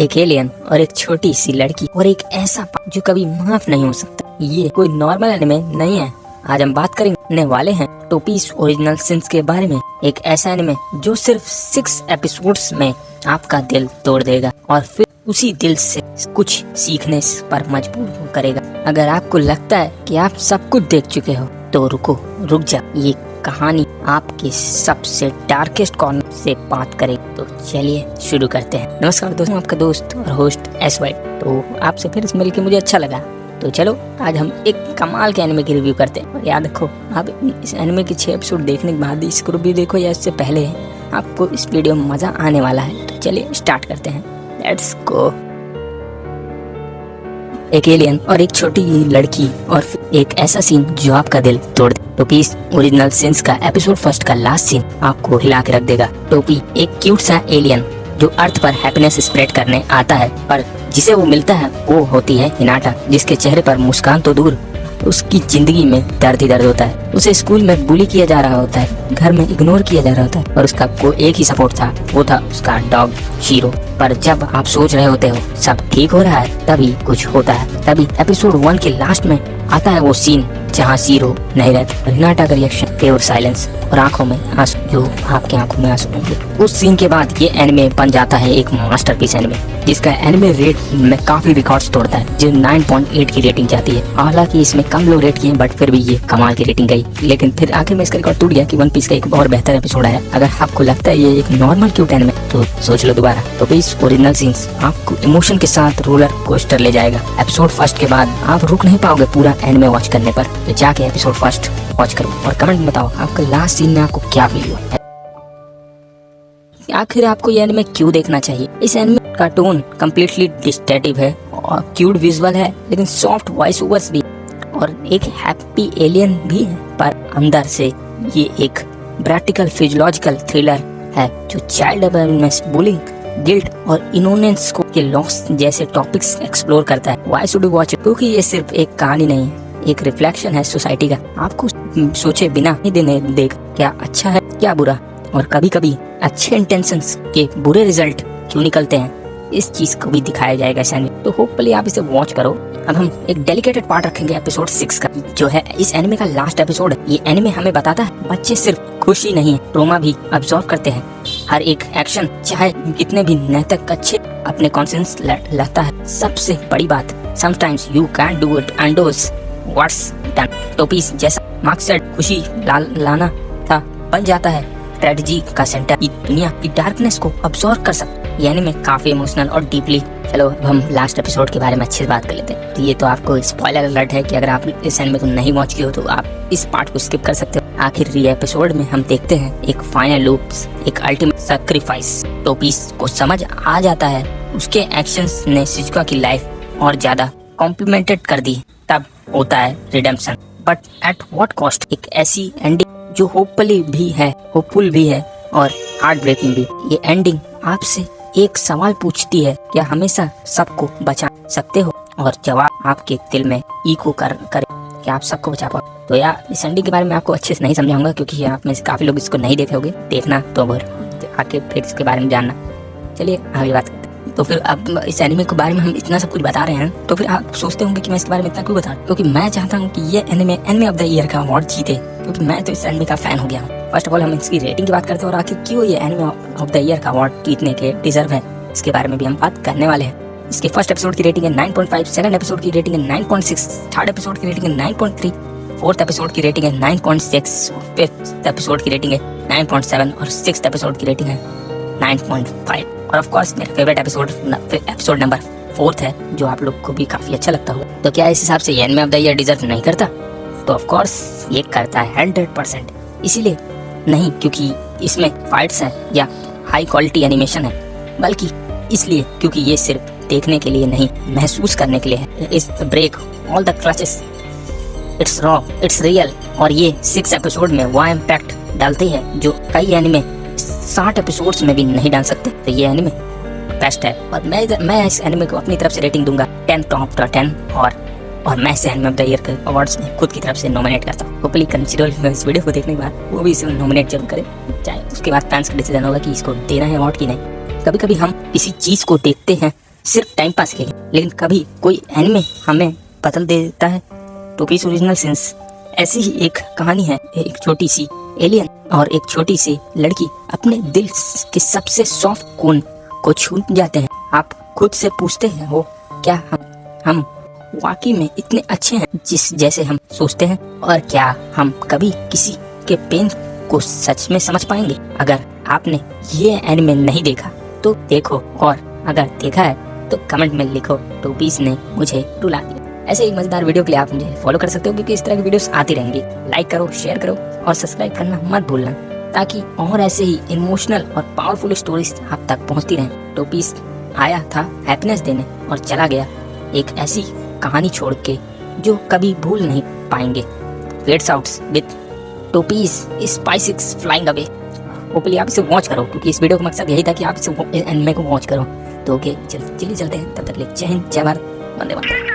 एक एलियन और एक छोटी सी लड़की और एक ऐसा जो कभी माफ नहीं हो सकता। ये कोई नॉर्मल एनिमे नहीं है। आज हम बात करने वाले हैं टोपीज ओरिजिनल सिंस के बारे में। एक ऐसा एनिमे जो सिर्फ 6 एपिसोड्स में आपका दिल तोड़ देगा और फिर उसी दिल से कुछ सीखने पर मजबूर करेगा। अगर आपको लगता है कि आप सब कुछ देख चुके हो तो रुक जा, ये कहानी आपके सबसे डार्केस्ट कॉर्नर से बात करेगी। तो चलिए शुरू करते हैं। नमस्कार दोस्तों, आपका दोस्त और होस्ट SY। तो आपसे फिर से मिलकर मुझे अच्छा लगा। तो चलो आज हम एक कमाल के एनिमे की रिव्यू करते हैं। और याद रखो, आप इस एनिमे के 6 एपिसोड देखने के बाद इसको रिव्यू देखो या इससे पहले, आपको इस वीडियो में मजा आने वाला है। तो चलिए स्टार्ट करते हैं, लेट्स गो। एक एलियन और एक छोटी लड़की और एक ऐसा सीन जो आपका दिल तोड़ दे। टोपी ओरिजिनल सिंस का एपिसोड फर्स्ट का लास्ट सीन आपको हिला के रख देगा। टोपी एक क्यूट सा एलियन जो अर्थ पर हैप्पीनेस स्प्रेड करने आता है, पर जिसे वो मिलता है वो होती है हिनाटा, जिसके चेहरे पर मुस्कान तो दूर उसकी जिंदगी में दर्द ही दर्द होता है। उसे स्कूल में बुली किया जा रहा होता है, घर में इग्नोर किया जा रहा होता है और उसका को एक ही सपोर्ट था, वो था उसका डॉग शीरो। पर जब आप सोच रहे होते हो सब ठीक हो रहा है, तभी कुछ होता है। तभी एपिसोड 1 के लास्ट में आता है वो सीन जहाँ शीरो नहीं रहता। हिनाटा का रिएक्शन प्योर साइलेंस और आंखों में आंसू, जो आपके आंखों में आंसू होंगे। उस सीन के बाद ये एनिमे बन जाता है एक मास्टरपीस एनिमे, जिसका एनिमे रेट में काफी रिकॉर्ड्स तोड़ता है, जो 9.8 की रेटिंग जाती है। हालांकि इसमें कम लोग रेट किए, बट फिर भी ये कमाल की रेटिंग गई। लेकिन फिर आखिर में इसका रिकॉर्ड टूट गया कि वन पीस का एक और बेहतर एपिसोड आया। अगर आपको लगता है ये एक नॉर्मल क्यूट एनिमे तो सोच लो दोबारा। तो प्लीज ओरिजिनल सीन्स आपको इमोशन के साथ रोलर कोस्टर ले जाएगा। एपिसोड फर्स्ट के बाद आप रुक नहीं पाओगे पूरा एनिमे वॉच करने पर। तो जाके एपिसोड फर्स्ट वॉच करो और कमेंट में बताओ आपका लास्ट सीन में आपको क्या फील हुआ। आखिर आपको ये एनिमे क्यों देखना चाहिए? इस एनिमे का टोन कम्प्लीटली डिस्टेटिव है और क्यूट विजुअल है, लेकिन सॉफ्ट वॉइस ओवर्स भी और एक हैप्पी एलियन भी है। पर अंदर से ये एक प्रैक्टिकल फिजियोलॉजिकल थ्रिलर है जो चाइल्ड अवेयरनेस, बुलिंग, गिल्ट और इनोसेंस को के लॉस जैसे टॉपिक्स एक्सप्लोर करता है। Why should you watch it? क्योंकि ये सिर्फ एक कहानी नहीं है, एक रिफ्लेक्शन है सोसाइटी का। आपको सोचे बिना ही देने देगा क्या अच्छा है क्या बुरा, और कभी कभी अच्छे इंटेंशंस के बुरे रिजल्ट क्यों निकलते हैं, इस चीज को भी दिखाया जाएगा इस एनिमे। तो होपफुली आप इसे वॉच करो। अब हम एक डेलिकेटेड पार्ट रखेंगे एपिसोड 6 का, जो है इस एनिमे का लास्ट एपिसोड। ये एनिमे हमें बताता है बच्चे सिर्फ खुशी नहीं, ट्रॉमा भी अब्सॉर्ब करते हैं। हर एक एक्शन, चाहे कितने भी नैतिक अच्छे, अपने कॉन्शियस लगता है। सबसे बड़ी बात, sometimes you can do it and does what's done. टोपीज जैसा मकसद खुशी लाना था, बन जाता है ट्रेजेडी का सेंटर। दुनिया की डार्कनेस को अब्सॉर्ब कर सकता है। ये एनिमे काफी इमोशनल और डीपली। चलो अब हम लास्ट एपिसोड के बारे में अच्छे से बात कर लेते हैं। तो ये तो आपको स्पॉइलर अलर्ट है कि अगर आप इस एनिमे को नहीं वॉच किए हो तो आप इस पार्ट को स्किप कर सकते हो। आखिर ये एपिसोड में हम देखते हैं एक फाइनल लूप्स, एक अल्टीमेट सैक्रिफाइस। टोपीज को समझ आ जाता है उसके एक्शंस ने शिजुका की लाइफ और ज्यादा कॉम्प्लीमेंटेड कर दी। तब होता है redemption, but at what cost. एक ऐसी एंडिंग जो होपफुल भी है और हार्ट ब्रेकिंग भी। ये एंडिंग आपसे एक सवाल पूछती है, क्या हमेशा सबको बचा सकते हो? और जवाब आपके दिल में इको करे कि आप सबको बचा पाओ। तो यार इस एंडिंग के बारे में आपको अच्छे से नहीं समझाऊंगा, क्योंकि आप में से काफी लोग इसको नहीं देखे होंगे। देखना तो आके फिर इसके बारे में जानना। चलिए आगे बात करते हैं। तो फिर अब इस एनिमे के बारे में हम इतना सब कुछ बता रहे हैं, तो फिर आप सोचते होंगे कि मैं इसके बारे में इतना क्यों बता रहा हूँ? क्योंकि मैं चाहता हूँ कि ये एनिमे ऑफ द ईयर का अवार्ड जीते, क्योंकि मैं तो इस एनिमे का फैन हो गया हूँ। फर्स्ट ऑफ ऑल हम इसकी रेटिंग की बात करते हैं और आखिर क्यों ये एनिमे ऑफ द ईयर का अवार्ड जीतने के डिजर्व है, इसके बारे में भी हम बात करने वाले हैं। इसके फर्स्ट एपिसोड की रेटिंग है 9.5, सेकंड एपिसोड की रेटिंग है 9.6, थर्ड एपिसोड की रेटिंग है 9.3, फोर्थ एपिसोड की रेटिंग है 9.6, फिफ्थ एपिसोड की रेटिंग है 9.7 और सिक्स्थ एपिसोड की रेटिंग है 9.5। और ऑफ कोर्स मेरा फेवरेट एपिसोड नंबर 4 है, जो आप लोग को भी काफी अच्छा लगता होगा। तो क्या इस हिसाब से ये anime of the year deserve नहीं करता? तो ऑफ कोर्स ये करता है 100%। इसीलिए नहीं क्योंकि इसमें फाइट्स है या हाई क्वालिटी एनिमेशन है, बल्कि इसलिए क्योंकि ये सिर्फ देखने के लिए नहीं, महसूस करने के लिए है। इस break all the clutches, it's raw, it's real. और ये 6 एपिसोड में वह इम्पैक्ट डालती है जो कई एनिमे 60 एपिसोड्स में भी नहीं डाल सकते। तो ये एनिमे बेस्ट है और मैं इस एनिमे को अपनी तरफ से रेटिंग दूंगा 10 टॉप 10। और मैं इसे एनिमे ऑफ द ईयर के अवार्ड्स में खुद की तरफ से नॉमिनेट करता हूँ। होपफुली कंसीडर इस वीडियो को देखने के बाद वो भी इसे नॉमिनेट जरूर करें, चाहे उसके बाद फैंस का डिसीजन होगा कि इसको देना है अवार्ड की नहीं। कभी कभी हम किसी चीज को देखते हैं सिर्फ टाइम पास के लिए, लेकिन कभी कोई एनिमे हमें बदल देता है। टोपीस ओरिजिनल सिंस ऐसी ही एक कहानी है। एक छोटी सी एलियन और एक छोटी सी लड़की अपने दिल के सबसे सॉफ्ट कोन को छू जाते हैं। आप खुद से पूछते हैं हो, क्या हम वाकई में इतने अच्छे हैं जिस जैसे हम सोचते हैं? और क्या हम कभी किसी के पेन को सच में समझ पाएंगे? अगर आपने ये एनिमे नहीं देखा तो देखो, और अगर देखा है तो कमेंट में लिखो टोपीस ने मुझे रुला दिया। ऐसे एक मजेदार वीडियो के लिए आप मुझे फॉलो कर सकते हो, क्योंकि इस तरह की वीडियोस आती रहेंगी। लाइक करो, शेयर करो और सब्सक्राइब करना मत भूलना, ताकि और ऐसे ही इमोशनल और पावरफुल स्टोरीज आप तक पहुंचती रहें। टोपीस आया था हैप्पीनेस देने और चला गया एक ऐसी कहानी छोड़ के जो कभी भूल नहीं पाएंगे। फेड्स आउट्स विद टोपीस स्पाइसिक्स फ्लाइंग अवे। होपफुली आप इसे वॉच करो, क्योंकि इस वीडियो का मकसद यही था कि आप इसे एनिमे को वॉच करो। तो ओके, चलिए चलते हैं। तब तक के लिए जय हिंद, जय भारत, वंदे मातरम।